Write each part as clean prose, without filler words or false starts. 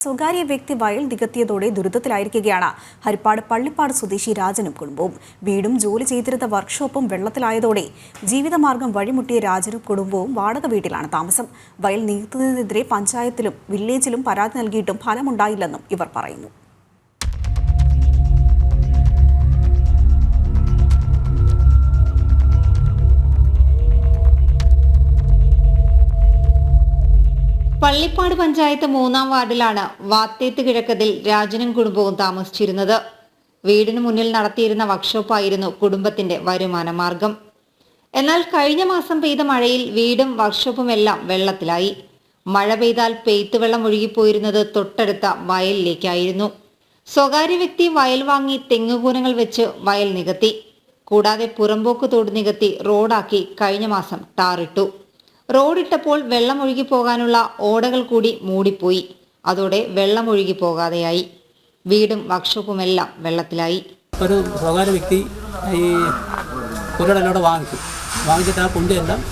സ്വകാര്യ വ്യക്തി വയൽ നികത്തിയതോടെ ദുരിതത്തിലായിരിക്കുകയാണ് ഹരിപ്പാട് പള്ളിപ്പാട് സ്വദേശി രാജനും കുടുംബവും. വീടും ജോലി ചെയ്തിരുന്ന വർക്ക്ഷോപ്പും വെള്ളത്തിലായതോടെ ജീവിതമാർഗം വഴിമുട്ടിയ രാജനും കുടുംബവും വാടക വീട്ടിലാണ് താമസം. വയൽ നികത്തുന്നതിനെതിരെ പഞ്ചായത്തിലും വില്ലേജിലും പരാതി നൽകിയിട്ടും ഫലമുണ്ടായില്ലെന്നും ഇവർ പറയുന്നു. പള്ളിപ്പാട് പഞ്ചായത്ത് 3-ാം വാർഡിലാണ് വാത്തേത്ത് കിഴക്കതിൽ രാജനും കുടുംബവും താമസിച്ചിരുന്നത്. വീടിന് മുന്നിൽ നടത്തിയിരുന്ന വർക്ക്ഷോപ്പായിരുന്നു കുടുംബത്തിന്റെ വരുമാന മാർഗം. എന്നാൽ കഴിഞ്ഞ മാസം പെയ്ത മഴയിൽ വീടും വർക്ക്ഷോപ്പുമെല്ലാം വെള്ളത്തിലായി. മഴ പെയ്താൽ പെയ്ത്തുവെള്ളം ഒഴുകിപ്പോയിരുന്നത് തൊട്ടടുത്ത വയലിലേക്കായിരുന്നു. സ്വകാര്യ വ്യക്തി വയൽ വാങ്ങി തെങ്ങുകൂനങ്ങൾ വെച്ച് വയൽ നികത്തി. കൂടാതെ പുറമ്പോക്ക് തോട് നികത്തി റോഡാക്കി കഴിഞ്ഞ മാസം ടാറിട്ടു. റോഡിട്ടപ്പോൾ വെള്ളം ഒഴുകി പോകാനുള്ള ഓടകൾ കൂടി മൂടിപ്പോയി. അതോടെ വെള്ളം ഒഴുകി പോകാതെയായി. വീടും വർക്ക്ഷോപ്പുമെല്ലാം വെള്ളത്തിലായി. ഒരു സ്വകാര്യ വ്യക്തി ഈ പുരടലോടെ വാങ്ങിച്ചിട്ട് ആ പുഞ്ചയെല്ലാം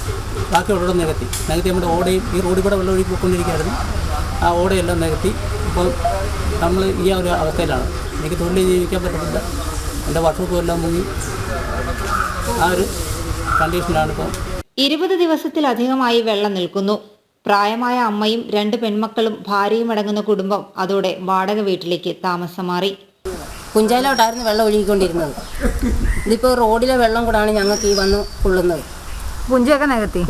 ബാക്കിയുള്ളവരുടെ നികത്തി നമ്മുടെ ഓടയും ഈ റോഡിൽ കൂടെ വെള്ളം ഒഴുകി പോയിക്കൊണ്ടിരിക്കുകയായിരുന്നു. ആ ഓടയെല്ലാം നികത്തി. ഇപ്പോൾ നമ്മൾ ഈ ഒരു അവസ്ഥയിലാണ്. എനിക്ക് തൊഴിൽ ജീവിക്കാൻ പറ്റുന്നില്ല. എൻ്റെ വർക്ക്ഷോപ്പും എല്ലാം മുങ്ങി ആ ഒരു കണ്ടീഷനിലാണ് ഇപ്പോൾ. 20 ദിവസത്തിലധികമായി വെള്ളം നിൽക്കുന്നു. പ്രായമായ അമ്മയും 2 പെൺമക്കളും ഭാര്യയും അടങ്ങുന്ന കുടുംബം അതോടെ വാടക വീട്ടിലേക്ക് താമസം മാറി. പുഞ്ചയിലോട്ടായിരുന്നു വെള്ളം ഒഴുകിക്കൊണ്ടിരുന്നത്. ഇതിപ്പോൾ റോഡിലെ വെള്ളം കൂടാണ് ഞങ്ങൾക്ക് ഈ വന്ന് കൊള്ളുന്നത്. പുഞ്ചയൊക്കെ നികത്തി.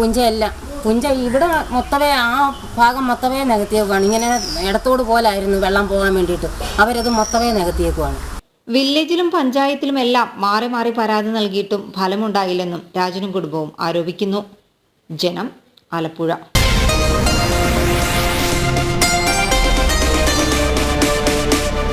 പുഞ്ച ഇവിടെ മൊത്തമേ ആ ഭാഗം മൊത്തമേ നികത്തിയേക്കുവാണ്. ഇങ്ങനെ ഇടത്തോട് പോലായിരുന്നു വെള്ളം പോകാൻ വേണ്ടിയിട്ട്. അവരത് മൊത്തമേ നികത്തിയേക്കുവാണ്. വില്ലേജിലും പഞ്ചായത്തിലും എല്ലാം മാറി മാറി പരാതി നൽകിയിട്ടും ഫലമുണ്ടായില്ലെന്നും രാജനും കുടുംബവും ആരോപിക്കുന്നു. ജനം, ആലപ്പുഴ.